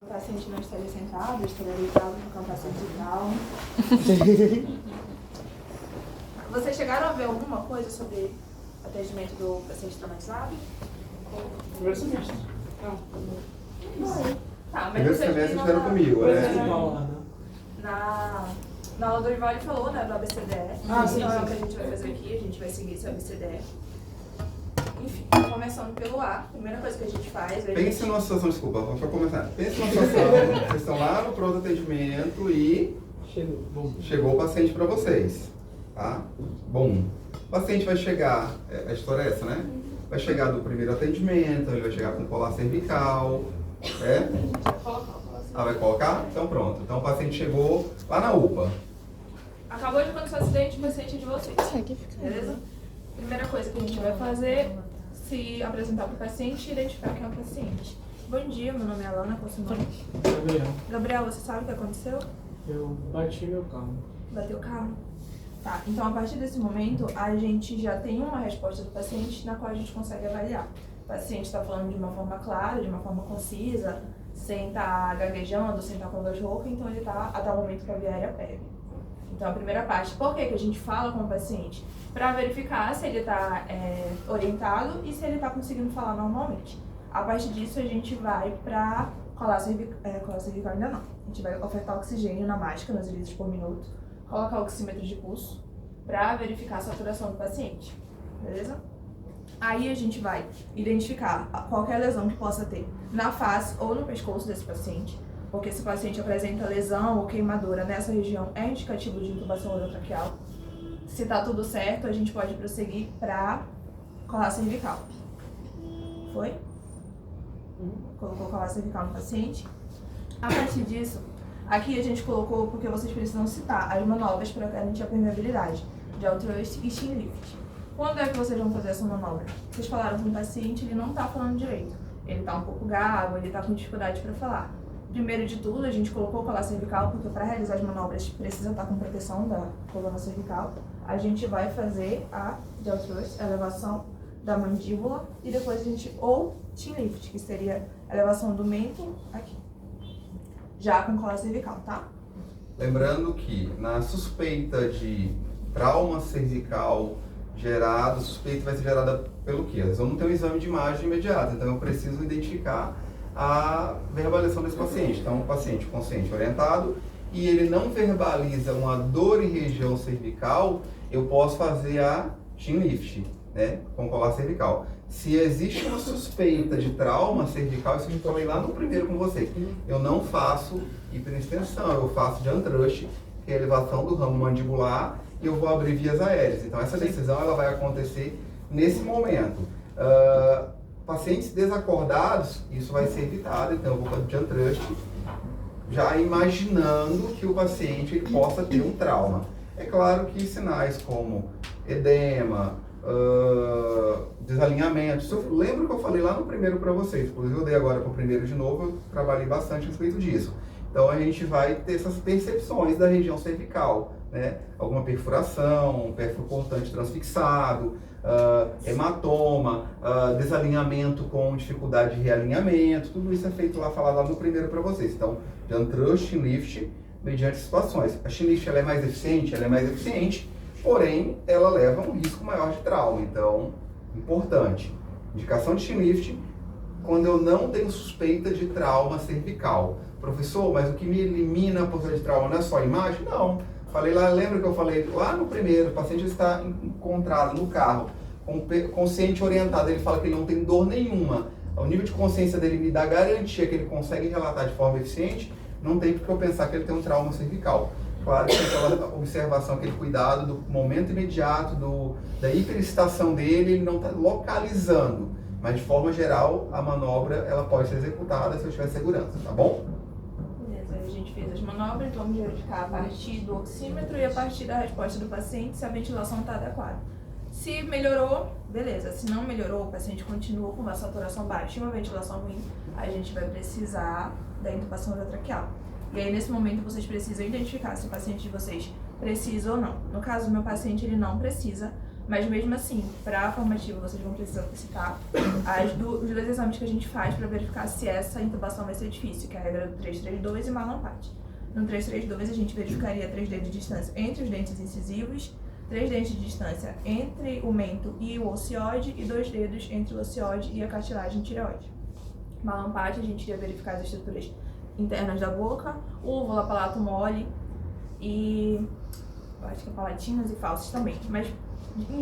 O paciente não estaria sentado, estaria deitado porque é um paciente calmo. Vocês chegaram a ver alguma coisa sobre atendimento do paciente traumatizado? Primeiro semestre. Não. Tá, mas Primeiro vocês semestre viram estiveram comigo, né? na aula do Rival ele falou, né, do ABCDE. Ah, sim, Então é o sim. que a gente vai fazer aqui, a gente vai seguir esse ABCDE. Enfim, começando pelo A, a primeira coisa que a gente faz é... Pense numa situação, desculpa, vou só começar. Pense numa situação, vocês estão lá no pronto atendimento e chegou o paciente para vocês, tá? Bom, o paciente vai chegar, a história é essa, né? Vai chegar do primeiro atendimento, ele vai chegar com colar cervical, vai colocar? Então pronto. Então o paciente chegou lá na UPA. Acabou de acontecer um acidente com o paciente de vocês. Beleza? Primeira coisa que a gente vai fazer, se apresentar para o paciente e identificar quem é o paciente. Bom dia, meu nome é Alana, qual é o seu nome? Gabriel, Gabriel, você sabe o que aconteceu? eu bati meu carro. Bateu o carro? Tá, então a partir desse momento, a gente já tem uma resposta do paciente na qual a gente consegue avaliar. O paciente está falando de uma forma clara, de uma forma concisa, sem estar gaguejando, sem estar com voz rouca, então ele está até o momento que a via aérea pega. Então a primeira parte, por que a gente fala com o paciente? Para verificar se ele está orientado e se ele está conseguindo falar normalmente. A partir disso a gente vai para colar cervical ainda não. A gente vai ofertar oxigênio na máscara, nos litros por minuto, colocar oxímetro de pulso para verificar a saturação do paciente, beleza? Aí a gente vai identificar qualquer lesão que possa ter na face ou no pescoço desse paciente, porque se o paciente apresenta lesão ou queimadura nessa região é indicativo de intubação orotraqueal. Se tá tudo certo, a gente pode prosseguir para colar cervical. Foi? Colocou colar cervical no paciente. A partir disso, aqui a gente colocou porque vocês precisam citar as manobras para garantir a permeabilidade de L-thrust e chin lift. Quando é que vocês vão fazer essa manobra? Vocês falaram com o paciente, ele não tá falando direito. Ele tá um pouco gago, ele tá com dificuldade para falar. Primeiro de tudo, a gente colocou colar cervical, porque para realizar as manobras precisa estar com proteção da coluna cervical. A gente vai fazer a jaw thrust, a elevação da mandíbula, e depois a gente, ou chin lift, que seria a elevação do mento aqui, já com colar cervical, tá? Lembrando que na suspeita de trauma cervical gerado, a suspeita vai ser gerada pelo quê? Às vezes eu não tenho um exame de imagem imediato, então eu preciso identificar a verbalização desse paciente. Então, o paciente consciente orientado e ele não verbaliza uma dor em região cervical, eu posso fazer a chin lift, né, com colar cervical. Se existe uma suspeita de trauma cervical, isso eu falei lá no primeiro com vocês, eu não faço hiperextensão, eu faço jump thrust, que é a elevação do ramo mandibular, e eu vou abrir vias aéreas. Então, essa decisão ela vai acontecer nesse momento. Pacientes desacordados, isso vai ser evitado, então eu vou fazer jump thrust, já imaginando que o paciente ele possa ter um trauma. É claro que sinais como edema, desalinhamento, lembro que eu falei lá no primeiro para vocês, inclusive eu dei agora para o primeiro de novo, eu trabalhei bastante a respeito disso. Então a gente vai ter essas percepções da região cervical, né? Alguma perfuração, um pérfuro cortante transfixado, hematoma, desalinhamento com dificuldade de realinhamento, tudo isso é feito lá, falado lá no primeiro para vocês. Então, jump thrust, chin lift, mediante situações. A chin lift ela é mais eficiente, porém ela leva a um risco maior de trauma, então, importante. Indicação de chin lift quando eu não tenho suspeita de trauma cervical. Professor, mas o que me elimina a possibilidade de trauma não é só a imagem? Não. Falei lá, lembra que eu falei lá no primeiro, o paciente está encontrado no carro, consciente orientado, ele fala que ele não tem dor nenhuma. O nível de consciência dele me dá garantia que ele consegue relatar de forma eficiente, não tem porque eu pensar que ele tem um trauma cervical. Claro que aquela observação, aquele cuidado do momento imediato, da hiperexcitação dele, ele não está localizando. Mas de forma geral, a manobra ela pode ser executada se eu tiver segurança, tá bom? Beleza, a gente fez as manobras, então vamos verificar a partir do oxímetro e a partir da resposta do paciente se a ventilação está adequada. Se melhorou, beleza. Se não melhorou, o paciente continua com uma saturação baixa e uma ventilação ruim, a gente vai precisar da intubação orotraqueal. E aí, nesse momento, vocês precisam identificar se o paciente de vocês precisa ou não. No caso do meu paciente, ele não precisa, Mas mesmo assim, para a formativa, vocês vão precisar citar os dois exames que a gente faz para verificar se essa intubação vai ser difícil, que é a regra do 332 e Mallampati. No 332, a gente verificaria 3 dedos de distância entre os dentes incisivos, 3 dentes de distância entre o mento e o ocioide e 2 dedos entre o ocioide e a cartilagem tireoide. Mallampati, a gente ia verificar as estruturas internas da boca, úvula, palato mole e acho que palatinas e falsos também, mas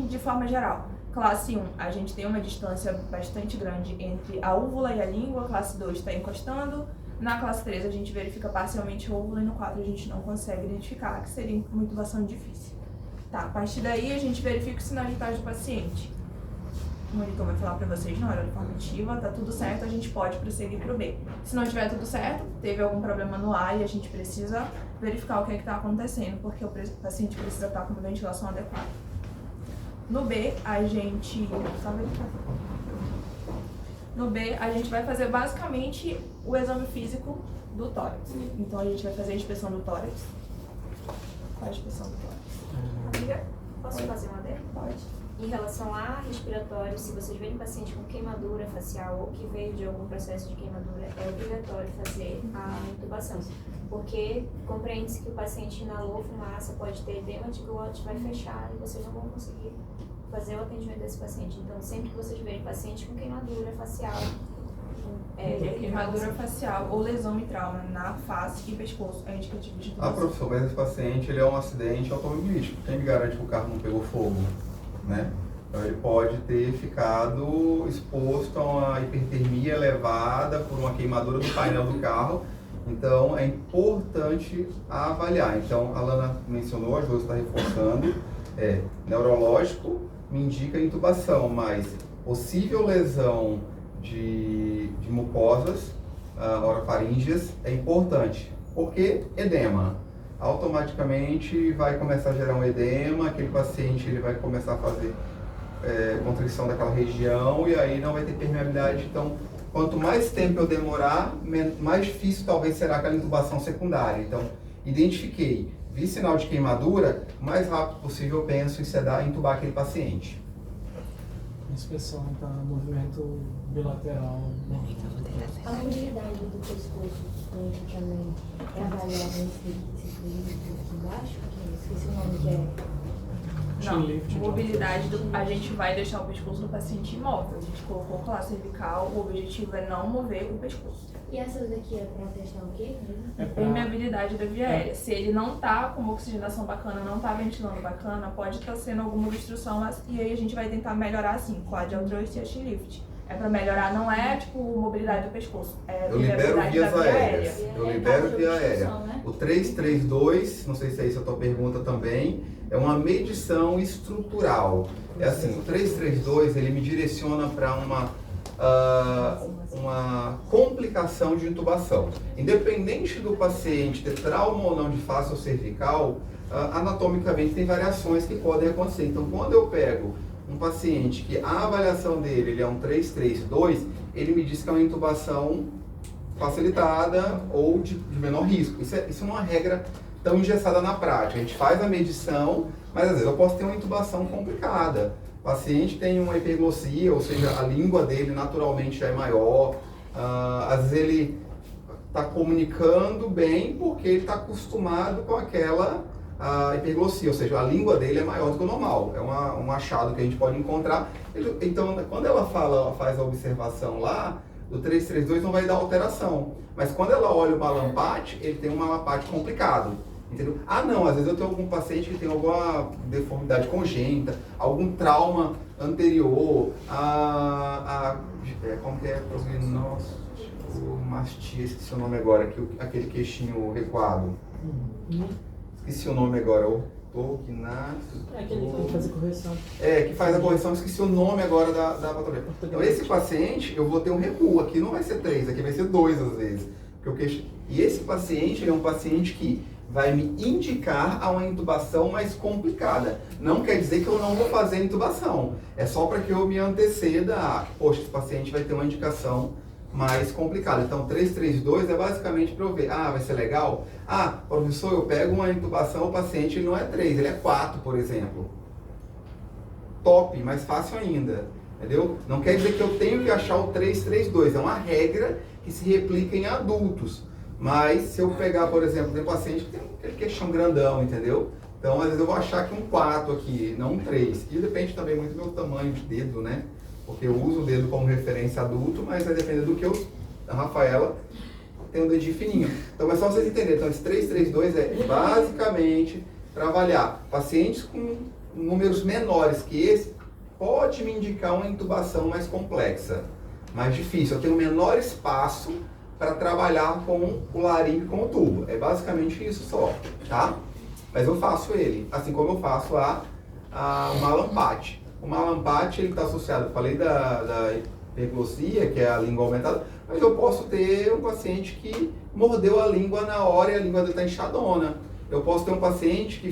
de forma geral. Classe 1, a gente tem uma distância bastante grande entre a úvula e a língua, classe 2 está encostando, na classe 3 a gente verifica parcialmente a úvula e no 4 a gente não consegue identificar, que seria uma intubação difícil. Tá, a partir daí a gente verifica os sinais vitais do paciente. O monitor vai falar para vocês na hora da formativa, tá tudo certo, a gente pode prosseguir pro B. Se não tiver tudo certo, teve algum problema no ar e a gente precisa verificar o que é que está acontecendo, porque o paciente precisa estar com uma ventilação adequada. No B, a gente... No B, a gente vai fazer basicamente o exame físico do tórax. Então a gente vai fazer a inspeção do tórax. Qual é a inspeção do tórax? Amiga, posso fazer uma adendo? Pode. Em relação a respiratório, se vocês verem paciente com queimadura facial ou que veio de algum processo de queimadura, é obrigatório fazer a intubação. Porque compreende-se que o paciente inalou fumaça, pode ter edema de glote, vai fechar e vocês não vão conseguir fazer o atendimento desse paciente. Então, sempre que vocês verem paciente com queimadura facial, Queimadura facial ou lesão mitral na face e pescoço é indicativo de intubação. Professor, mas esse paciente ele é um acidente automobilístico. Quem me garante que o carro não pegou fogo? Né? Então ele pode ter ficado exposto a uma hipertermia elevada por uma queimadura do painel do carro. Então é importante avaliar. Então a Lana mencionou, a Jô está reforçando, neurológico me indica intubação, mas possível lesão de mucosas orofaríngeas é importante. Por que edema? Automaticamente vai começar a gerar um edema, aquele paciente ele vai começar a fazer contrição daquela região e aí não vai ter permeabilidade. Então, quanto mais tempo eu demorar, mais difícil talvez será aquela intubação secundária. Então, identifiquei, vi sinal de queimadura, o mais rápido possível eu penso em sedar e intubar aquele paciente. A inspeção está movimento bilateral. A mobilidade do pescoço também é avaliada nesse aqui embaixo, que esqueci o nome que é. Não, mobilidade, a gente vai deixar o pescoço do paciente imóvel. A gente colocou classe cervical, o objetivo é não mover o pescoço. E essas daqui é para testar o quê? Permeabilidade da via aérea. Se ele não tá com uma oxigenação bacana, não tá ventilando bacana, pode estar sendo alguma obstrução, e aí a gente vai tentar melhorar assim, com a Dialdrost e a Chin-Lift. É para melhorar, não é tipo mobilidade do pescoço, é eu libero permeabilidade vias da via aéreas. aérea. Eu libero via aérea. Né? O 332, não sei se é isso a tua pergunta também, é uma medição estrutural. É assim, o 332 ele me direciona para uma complicação de intubação. Independente do paciente ter trauma ou não de face ou cervical, anatomicamente tem variações que podem acontecer. Então, quando eu pego um paciente que a avaliação dele ele é um 332, ele me diz que é uma intubação facilitada ou de menor risco. Isso não é uma regra tão engessada na prática. A gente faz a medição, mas às vezes eu posso ter uma intubação complicada. O paciente tem uma hiperglossia, ou seja, a língua dele naturalmente já é maior. Às vezes ele está comunicando bem porque ele está acostumado com aquela hiperglossia, ou seja, a língua dele é maior do que o normal. É um achado que a gente pode encontrar. Então, quando ela faz a observação lá, do 332 não vai dar alteração. Mas quando ela olha o Mallampati, ele tem um Mallampati complicado. Entendeu? Não, às vezes eu tenho algum paciente que tem alguma deformidade congênita, algum trauma anterior, como que é? Mastia, esqueci o nome agora, aquele queixinho recuado. Esqueci o nome agora, ortognático. Aquele que faz a correção. Que faz a correção, esqueci o nome agora da patologia. Então esse paciente, eu vou ter um recuo, aqui não vai ser 3, aqui vai ser 2 às vezes. E esse paciente, ele é um paciente que vai me indicar a uma intubação mais complicada. Não quer dizer que eu não vou fazer a intubação. É só para que eu me anteceda poxa, esse paciente vai ter uma indicação mais complicada. Então, 332 é basicamente para eu ver, vai ser legal? Professor, eu pego uma intubação, o paciente ele não é 3, ele é 4, por exemplo. top, mais fácil ainda, entendeu? Não quer dizer que eu tenho que achar o 332, é uma regra que se replica em adultos. Mas se eu pegar, por exemplo, tem paciente que tem aquele queixão grandão, entendeu? Então, às vezes eu vou achar que um 4 aqui, não um 3. E depende também muito do meu tamanho de dedo, né? Porque eu uso o dedo como referência adulto, mas vai depender do que a Rafaela tem um dedinho fininho. Então, é só vocês entenderem. Então, esse 332 é basicamente para avaliar pacientes com números menores que esse, pode me indicar uma intubação mais complexa, mais difícil. Eu tenho menor espaço para trabalhar com o laringe com o tubo. É basicamente isso só, tá? Mas eu faço ele, assim como eu faço o malampate. O malampate, ele está associado, eu falei da hiperglossia, que é a língua aumentada, mas eu posso ter um paciente que mordeu a língua na hora e a língua dele está inchadona. Eu posso ter um paciente que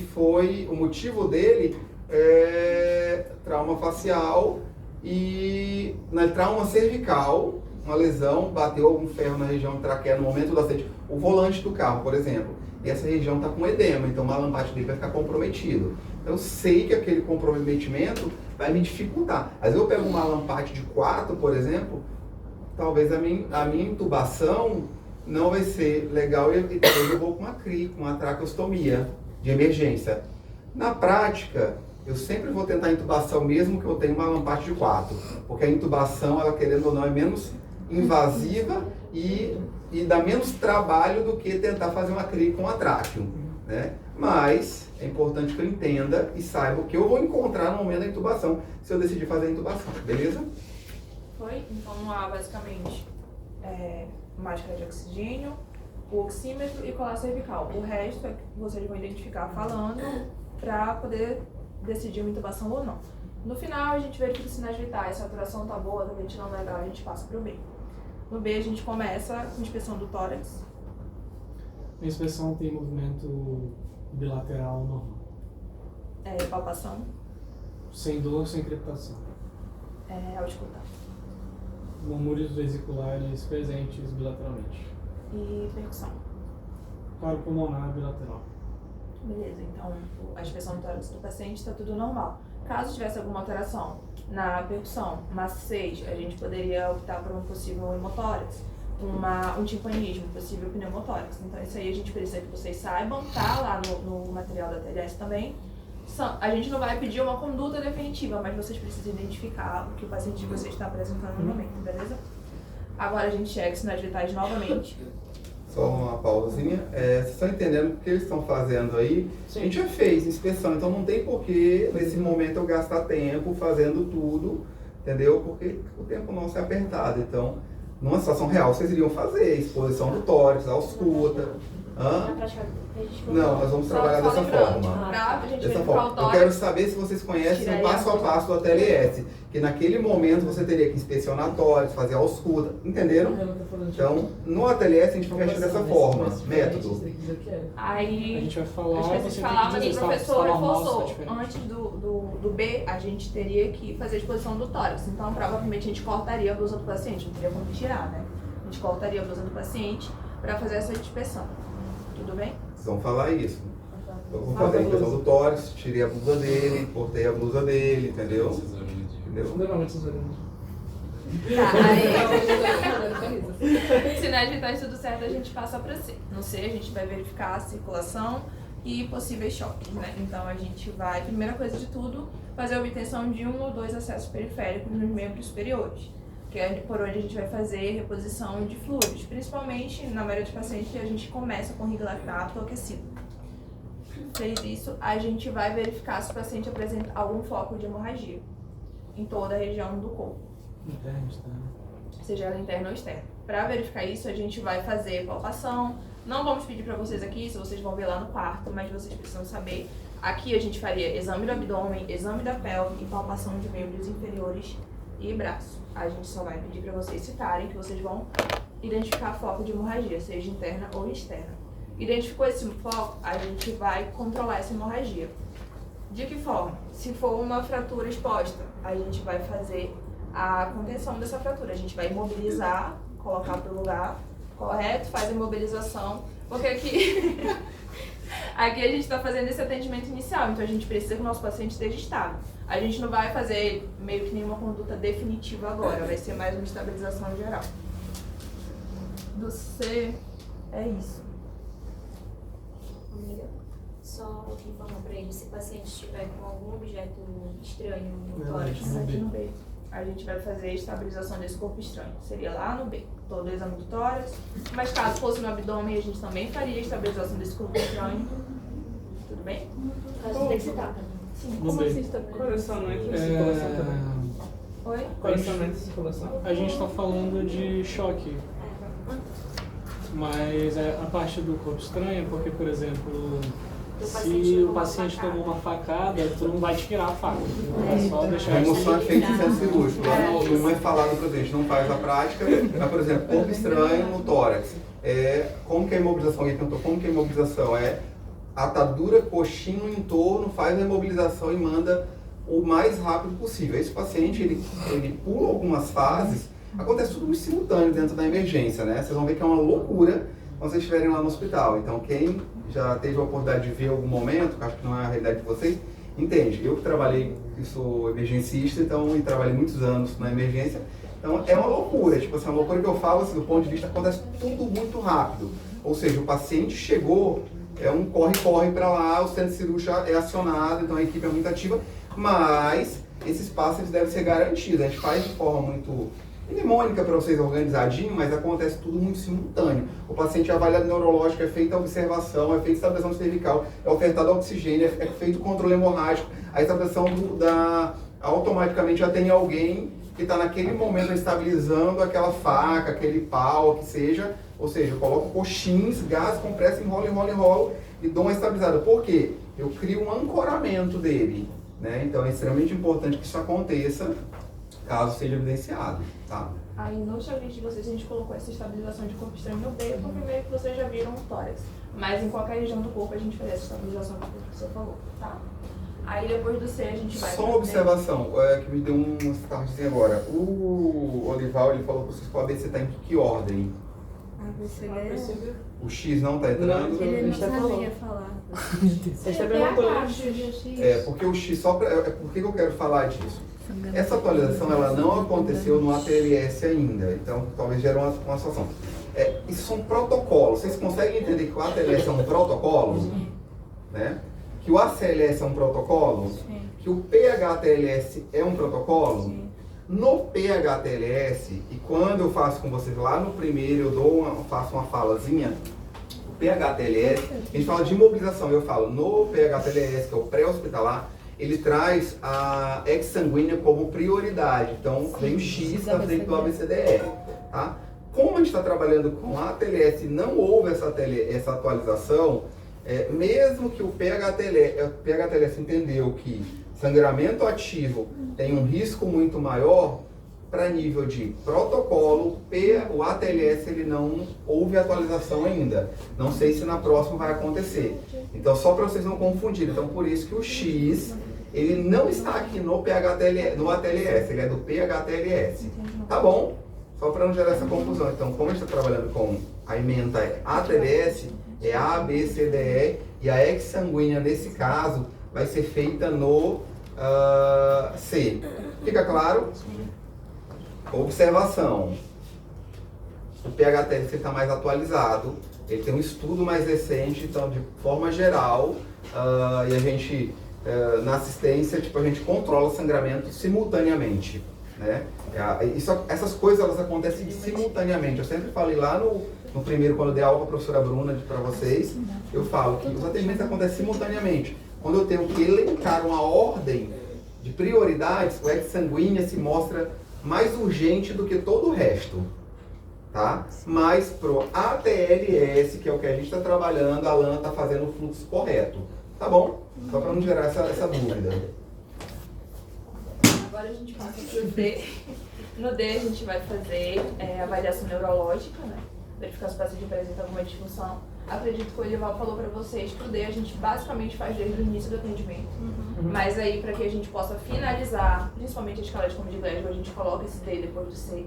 o motivo dele é trauma facial e trauma cervical, uma lesão, bateu algum ferro na região traqueia no momento do acidente, o volante do carro, por exemplo, e essa região está com edema, então o malampate dele vai ficar comprometido. Então, eu sei que aquele comprometimento vai me dificultar. Às vezes eu pego um malampate de 4, por exemplo, talvez a minha intubação não vai ser legal e talvez eu vou com uma CRI, com uma traqueostomia de emergência. Na prática, eu sempre vou tentar a intubação mesmo que eu tenha um malampate de 4, porque a intubação, ela querendo ou não, é menos invasiva e dá menos trabalho do que tentar fazer uma CRI com a tráqueo, né? Mas é importante que eu entenda e saiba o que eu vou encontrar no momento da intubação, se eu decidir fazer a intubação, beleza? Foi? Então, há basicamente máscara de oxigênio, o oxímetro e colar cervical. O resto é que vocês vão identificar falando para poder decidir uma intubação ou não. No final, a gente verifica os sinais vitais, se a saturação está boa, está ventilando legal, a gente passa para o B. No B, a gente começa com inspeção do tórax. A inspeção tem movimento bilateral normal. Palpação. Sem dor, sem crepitação. Auscultar. Murmúrios vesiculares presentes bilateralmente. E percussão. Claro, pulmonar bilateral. Beleza, então a inspeção do tórax do paciente está tudo normal. Caso tivesse alguma alteração na percussão, massa 6, a gente poderia optar por um possível hemotórax, um timpanismo, possível pneumotórax. Então isso aí a gente precisa que vocês saibam, tá lá no material da TLS também. A gente não vai pedir uma conduta definitiva, mas vocês precisam identificar o que o paciente de vocês está apresentando no momento, beleza? Agora a gente chega sinais vitais novamente. Só uma pausazinha. Vocês estão entendendo o que eles estão fazendo aí? Sim. A gente já fez inspeção, então não tem porquê nesse momento eu gastar tempo fazendo tudo, entendeu? Porque o tempo nosso é apertado. Então, numa situação real, vocês iriam fazer exposição do tórax, ausculta. Não, nós vamos trabalhar dessa forma. Dessa forma. Eu quero saber se vocês conhecem o passo a passo do ATLS. Que naquele momento você teria que inspecionar tórax, fazer a ausculta. Entenderam? Então, no ATLS a gente fecha dessa forma. Método. Aí, a gente vai falar. As pessoas falavam que o professor reforçou. Antes do B, a gente teria que fazer a exposição do tórax. Então, provavelmente a gente cortaria a blusa do paciente. Não teria como tirar, né? A gente cortaria a blusa do paciente para fazer essa inspeção. Tudo bem? Vocês vão falar isso. Eu vou fazer a inspeção do tórax, tirei a blusa dele, cortei a blusa dele, entendeu? Fundamentalmente cesariana. Aí, sinais vitais tudo certo, a gente passa para C. No C, a gente vai verificar a circulação e possíveis choques, né? Então, a gente vai, primeira coisa de tudo, fazer a obtenção de 1 ou 2 acessos periféricos nos membros superiores, que é por onde a gente vai fazer reposição de fluidos. Principalmente, na maioria dos pacientes, a gente começa com riglactato aquecido. Fez isso, a gente vai verificar se o paciente apresenta algum foco de hemorragia em toda a região do corpo. Interno, externo. Seja ela interna ou externa. Para verificar isso, a gente vai fazer palpação. Não vamos pedir para vocês aqui, se vocês vão ver lá no quarto, mas vocês precisam saber. Aqui a gente faria exame do abdômen, exame da pelve e palpação de membros inferiores e braço. A gente só vai pedir para vocês citarem que vocês vão identificar foco de hemorragia, seja interna ou externa. Identificou esse foco, a gente vai controlar essa hemorragia. De que forma? Se for uma fratura exposta, a gente vai fazer a contenção dessa fratura. A gente vai imobilizar, colocar para o lugar correto, faz a imobilização. Porque aqui Aqui a gente está fazendo esse atendimento inicial, então a gente precisa que o nosso paciente esteja estável. A gente não vai fazer meio que nenhuma conduta definitiva agora, vai ser mais uma estabilização geral. Do C, é isso. Amiga, só informar pra ele, se o paciente estiver com algum objeto estranho no tórax, Aqui no B. A gente vai fazer a estabilização desse corpo estranho. Seria lá no B, todo o exame do tórax. Mas caso fosse no abdômen, a gente também faria a estabilização desse corpo estranho. Tudo bem? Caso tem que citar. Sim. No Como B. assim estabilização? Colecionamento de circulação também. Oi? Colecionamento de circulação. A gente está falando de choque. Mas a parte do corpo estranho, porque, por exemplo, se o paciente tomou uma facada, tu não vai tirar a faca. É só deixar A isso. remoção é feita em centro cirúrgico. Lá não é falado para a gente, não faz a prática. Mas, por exemplo, corpo estranho no tórax. Como que é a imobilização? Alguém perguntou como que é a imobilização? É atadura, coxinha no entorno, faz a imobilização e manda o mais rápido possível. Esse paciente, ele pula algumas fases, acontece tudo simultâneo dentro da emergência, né? Vocês vão ver que é uma loucura quando vocês estiverem lá no hospital. Então, quem já teve a oportunidade de ver algum momento, que acho que não é a realidade de vocês, entende. Eu que trabalhei, eu sou emergencista, então, e trabalhei muitos anos na emergência, então é uma loucura, tipo assim, uma loucura que eu falo, assim, do ponto de vista, acontece tudo muito rápido. Ou seja, o paciente chegou, é um corre-corre para lá, o centro cirúrgico é acionado, então a equipe é muito ativa, mas esse espaço eles devem ser garantidos. A gente faz de forma muito mnemônica para vocês organizadinho, mas acontece tudo muito simultâneo. O paciente é avaliado neurológico, é feita a observação, é feita a estabilização cervical, é ofertado oxigênio, é feito o controle hemorrágico, a estabilização automaticamente já tem alguém que está naquele momento estabilizando aquela faca, aquele pau, que seja, ou seja, eu coloco coxins, gás, compressa, enrolo e dou uma estabilizada. Por quê? Eu crio um ancoramento dele, né? Então é extremamente importante que isso aconteça, caso seja evidenciado, tá? Aí no checklist de vocês a gente colocou essa estabilização de corpo estranho no B, porque meio que vocês já viram o tórax. Mas em qualquer região do corpo a gente faz essa estabilização do corpo que você falou, tá? Aí depois do C a gente vai... Só uma observação, que me deu um startzinho agora. O Olival, ele falou para vocês que o ABC está em que ordem? O X não está entrando? Ele não sabia falar. Você está perguntando. Porque o X, por que eu quero falar disso? Essa atualização ela não aconteceu no ATLS ainda, então talvez gere uma situação. Isso são protocolos, vocês conseguem entender que o ATLS é um protocolo? Né? Que o ACLS é um protocolo? Que o PHTLS é um protocolo? No PHTLS, e quando eu faço com vocês lá no primeiro, faço uma falazinha, o PHTLS, a gente fala de imobilização, eu falo no PHTLS, que é o pré-hospitalar, ele traz a exsanguínea como prioridade. Então, vem o X na frente do ABCDE. Tá? Como a gente está trabalhando com a ATLS e não houve essa atualização, mesmo que o PHTLS entendeu que sangramento ativo tem um risco muito maior, para nível de protocolo, o ATLS ele não houve atualização ainda. Não sei se na próxima vai acontecer. Então, só para vocês não confundirem. Então, por isso que o X, ele não está aqui no ATLS, ele é do PHTLS. Tá bom? Só para não gerar essa confusão. Então, como a gente está trabalhando com a ementa ATLS, é A, B, C, D, E, e a exsanguínea, nesse caso, vai ser feita no C. Fica claro? Observação. O PHTLS está mais atualizado, ele tem um estudo mais recente, então, de forma geral, e a gente, na assistência, a gente controla o sangramento simultaneamente. Né? Essas coisas elas acontecem simultaneamente. Eu sempre falei lá no primeiro, quando eu dei aula para a professora Bruna para vocês, eu falo que os atendimentos acontecem simultaneamente. Quando eu tenho que elencar uma ordem de prioridades, o exsanguínea se mostra mais urgente do que todo o resto. Tá? Mas pro ATLS, que é o que a gente está trabalhando, a Lana está fazendo o fluxo correto. Tá bom? Só para não gerar essa dúvida. Agora a gente passa pro D. No D a gente vai fazer avaliação neurológica, né? Verificar se o paciente apresenta alguma disfunção. Acredito que o Olival falou para vocês que o D a gente basicamente faz desde o início do atendimento. Mas aí, para que a gente possa finalizar, principalmente a escala de Comedy Glasgow, a gente coloca esse D depois do C.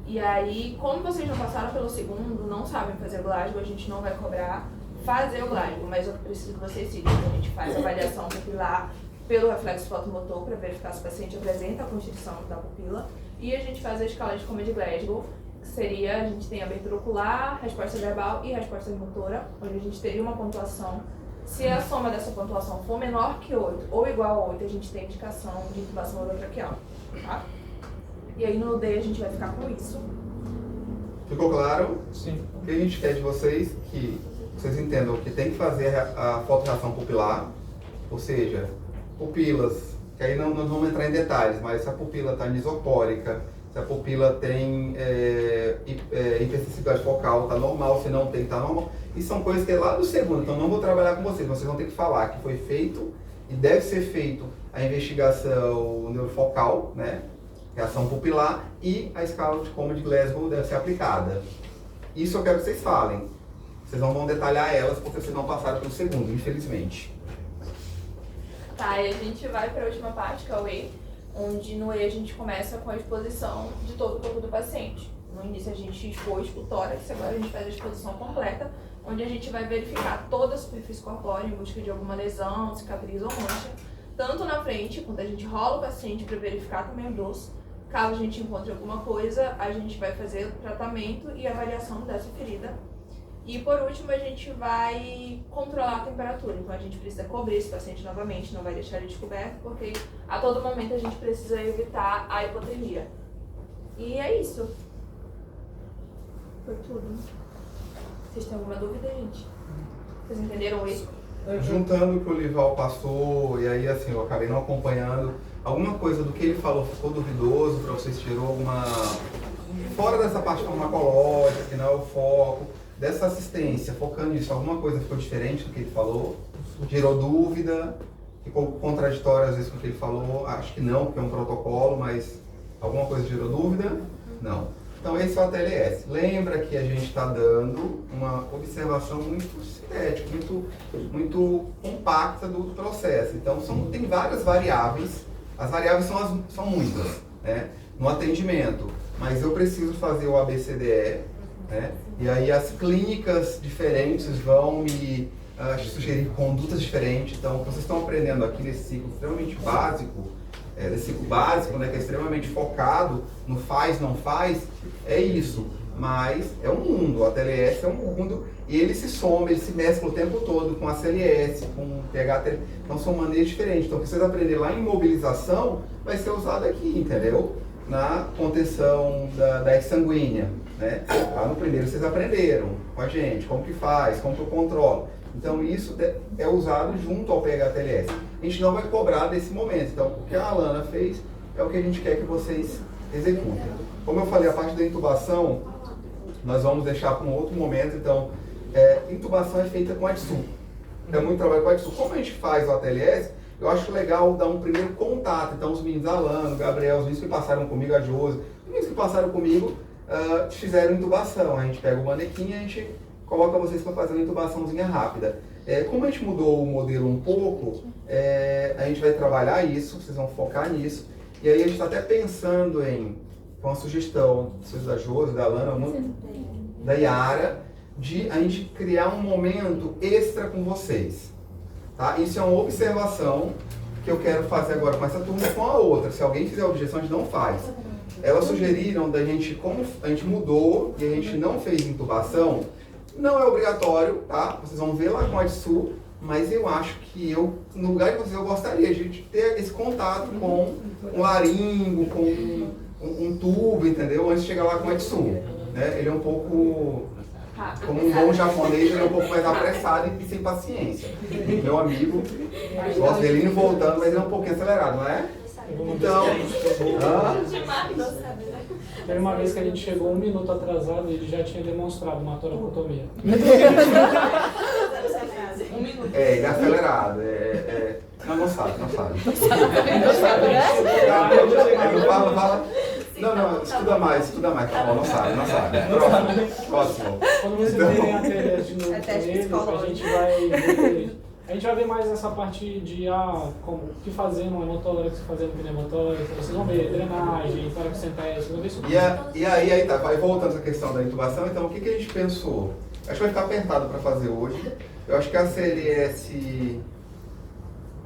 E aí, como vocês não passaram pelo segundo, não sabem fazer Glasgow, a gente não vai cobrar. fazer o Glasgow, mas eu preciso que vocês sigam. A gente faz a avaliação pupilar pelo reflexo fotomotor para verificar se o paciente apresenta a constrição da pupila. E a gente faz a escala de coma de Glasgow, que seria, a gente tem abertura ocular, resposta verbal e resposta motora, onde a gente teria uma pontuação. Se a soma dessa pontuação for menor que 8 ou igual a 8, a gente tem indicação de intubação orotraqueal, tá? E aí no D a gente vai ficar com isso. Ficou claro? Sim. O que a gente quer de vocês que vocês entendam que tem que fazer a fotorreação pupilar, ou seja, pupilas, que aí não vamos entrar em detalhes, mas se a pupila está anisocórica, se a pupila tem hipersensibilidade focal, está normal, se não tem, está normal. E são coisas que é lá do segundo, então não vou trabalhar com vocês vão ter que falar que foi feito e deve ser feito a investigação neurofocal, né? Reação pupilar e a escala de coma de Glasgow deve ser aplicada. Isso eu quero que vocês falem. Vocês não vão detalhar elas porque vocês não passaram pelo segundo, infelizmente. Tá, e a gente vai para a última parte, que é o E, onde no E a gente começa com a exposição de todo o corpo do paciente. No início a gente expôs o tórax, agora a gente faz a exposição completa, onde a gente vai verificar toda a superfície corpórea em busca de alguma lesão, cicatriz ou mancha, tanto na frente, quando a gente rola o paciente para verificar também o dorso. Caso a gente encontre alguma coisa, a gente vai fazer o tratamento e avaliação dessa ferida. E por último, a gente vai controlar a temperatura. Então a gente precisa cobrir esse paciente novamente, não vai deixar ele descoberto, porque a todo momento a gente precisa evitar a hipotermia. E é isso. Foi tudo. Vocês têm alguma dúvida, gente? Vocês entenderam isso? Juntando o que o Lival passou, e aí assim, eu acabei não acompanhando, alguma coisa do que ele falou ficou duvidoso para vocês, tirou alguma... Fora dessa parte farmacológica, que não é o foco, dessa assistência, focando nisso, alguma coisa ficou diferente do que ele falou? Gerou dúvida? Ficou contraditório às vezes com o que ele falou? Acho que não, porque é um protocolo, mas alguma coisa gerou dúvida? Não. Então esse é o ATLS. Lembra que a gente está dando uma observação muito sintética, muito compacta do processo. Então tem várias variáveis, as variáveis são muitas, né, no atendimento, mas eu preciso fazer o ABCDE, né, e aí as clínicas diferentes vão me sugerir condutas diferentes. Então o que vocês estão aprendendo aqui nesse ciclo extremamente básico, desse ciclo básico, né, que é extremamente focado no faz, não faz, é isso. Mas é um mundo, o ATLS é um mundo, e ele se soma, ele se mescla o tempo todo com a CLS, com o PHTLS, então são maneiras diferentes. Então o que vocês aprenderem lá em mobilização vai ser usado aqui, entendeu? Na contenção da exsanguínea, né? Lá no primeiro vocês aprenderam com a gente, como que faz, como que eu controlo. Então isso é usado junto ao PHTLS. A gente não vai cobrar desse momento, então o que a Alana fez é o que a gente quer que vocês executem. Como eu falei, a parte da intubação, nós vamos deixar para um outro momento, então intubação é feita com ADSU. É muito trabalho com ADSU. Como a gente faz o ATLS, eu acho legal dar um primeiro contato. Então os meninos, Alana, o Gabriel, os meninos que passaram comigo, a Josi, os meninos que passaram comigo, fizeram intubação. A gente pega o manequim e a gente coloca vocês para fazer uma intubaçãozinha rápida. Como a gente mudou o modelo um pouco, a gente vai trabalhar isso, vocês vão focar nisso. E aí a gente está até pensando com a sugestão da Josi, da Alana, da Yara, de a gente criar um momento extra com vocês. Tá? Isso é uma observação que eu quero fazer agora com essa turma e com a outra. Se alguém fizer objeção, a gente não faz. Elas sugeriram da gente, como a gente mudou e a gente não fez intubação, não é obrigatório, tá? Vocês vão ver lá com a ADSU, mas eu acho que no lugar de vocês, eu gostaria de ter esse contato com um laringo, com um tubo, entendeu? Antes de chegar lá com a ADSU, né? Ele é um pouco, como um bom japonês, ele é um pouco mais apressado e sem paciência. Meu amigo, gosto dele indo voltando, mas ele é um pouquinho acelerado, não é? Então, teve uma vez que a gente chegou 1 minuto atrasado e ele já tinha demonstrado uma toracotomia. ele é acelerado, não sabe. Não sabe, né? Não fala. Não, estuda mais, tá bom, não sabe. Próximo. Quando vocês verem a tela de novo com ele, a gente vai ver mais essa parte de o que fazer no hemotórax, fazer no pneumotórax, vocês vão ver drenagem, tórax centésimo, vocês vão ver isso. E aí tá, vai voltando essa questão da intubação, então o que a gente pensou? Acho que vai ficar apertado para fazer hoje. Eu acho que a CLS,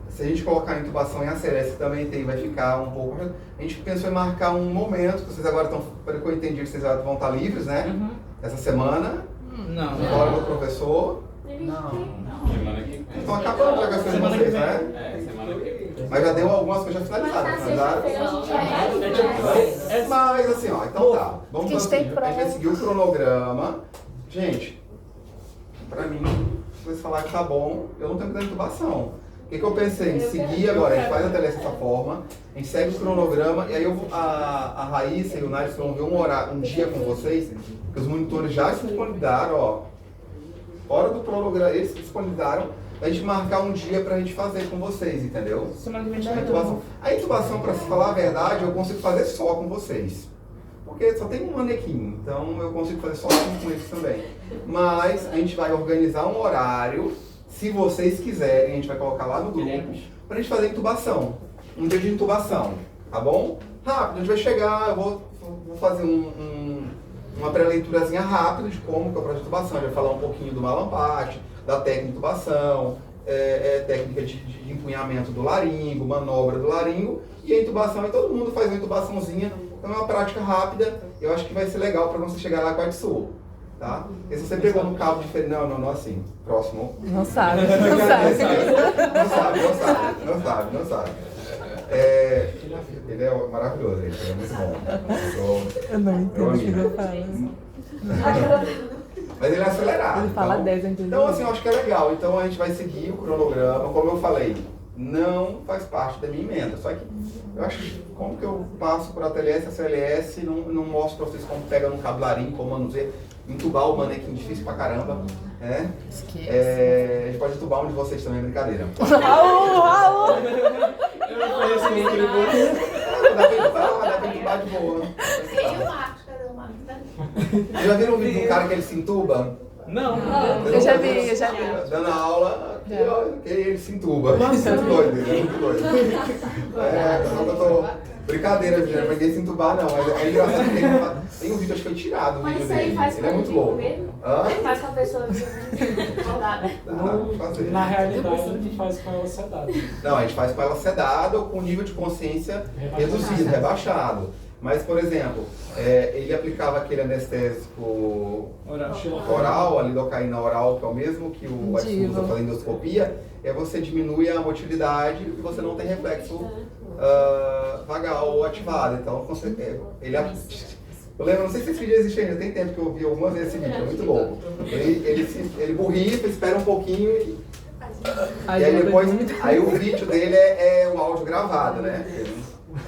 se a gente colocar a intubação e a CLS também vai ficar um pouco... A gente pensou em marcar um momento, vocês agora estão, pelo que eu entendi, vocês vão estar livres, né? Essa semana. Não. Fora do professor. Não. Semana que vem. Estão acabando já com as coisas de vocês, né? Semana que vem. Mas já deu algumas coisas finalizadas, finalizaram. é Mas assim, ó, então tá. Vamos fazer, a gente vai prova. seguir o cronograma. Gente, pra mim, se vocês falarem que tá bom, eu não tenho que dar intubação. O que eu pensei? Em seguir agora, a gente faz a TLS dessa forma, a gente segue o cronograma, e aí eu vou, a Raíssa e o Nádio vão ver um dia com vocês, que os monitores já se disponibilizaram, ó. Fora do cronograma, eles se disponibilizaram, a gente marcar um dia pra gente fazer com vocês, entendeu? A intubação, pra se falar a verdade, eu consigo fazer só com vocês. Porque só tem um manequim, então eu consigo fazer só com eles também. Mas a gente vai organizar um horário, se vocês quiserem, a gente vai colocar lá no grupo, pra gente fazer intubação. Um dia de intubação, tá bom? Rápido, a gente vai chegar, eu vou fazer uma pré-leiturazinha rápida de como que é o processo de intubação. A gente vai falar um pouquinho do malampate, da técnica de intubação, técnica de empunhamento do laringo, manobra do laringo, e a intubação, e todo mundo faz uma intubaçãozinha. Então é uma prática rápida, eu acho que vai ser legal para você chegar lá com a Atsu, tá? E se você pegou no cabo diferente, não assim, próximo. Não sabe. Não sabe. Ele é maravilhoso, ele é muito bom. Eu não entendo o que ele fala. Mas ele é acelerado. Ele fala 10, eu entendi. Então assim, eu acho que é legal. Então a gente vai seguir o cronograma, como eu falei. Não faz parte da minha emenda, só que eu acho como que eu passo para a TLS, a CLS, não mostro para vocês como pega no cablarinho, como manuseia, entubar o manequim difícil pra caramba, né? A gente pode entubar um de vocês também, brincadeira. Raul! Eu não conheço ninguém que Dá pra entubar de boa. Vocês já viram um vídeo de um cara que ele se entuba? Não. Eu já vi. Dando aula, que ele se entuba. Muito doido, muito doido. Eu tô... Brincadeira, gente, ninguém se entubar não. É engraçado que tem um vídeo, acho que foi tirado o vídeo dele. Ele é muito bom. Faz com a pessoa rodada. Na realidade, a gente faz com ela sedada. Não, a gente faz com ela sedada ou com nível de consciência reduzido, rebaixado. Mas, por exemplo, ele aplicava aquele anestésico oral, a lidocaína oral, que é o mesmo que o Atsu usa para endoscopia, você diminui a motilidade e você não tem reflexo vagal ou ativado. Então, eu lembro, não sei se esse vídeo existe ainda, tem tempo que eu vi algumas vezes esse vídeo, é muito bom. Ele borrifa, espera um pouquinho e aí depois, aí o vídeo dele é um áudio gravado, né?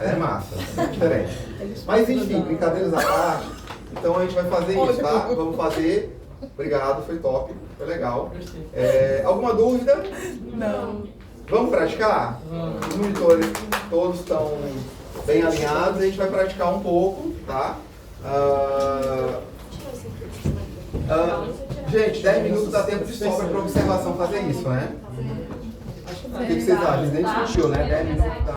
É massa, é diferente. Mas enfim, brincadeiras à parte, então a gente vai fazer isso, tá? Vamos fazer. Obrigado, foi top, foi legal. Alguma dúvida? Não. Vamos praticar? Os monitores todos estão bem alinhados, a gente vai praticar um pouco, tá? Gente, 10 minutos dá tempo de sobra para observação fazer isso, né? O que vocês acham? A gente nem discutiu, né? 10 minutos.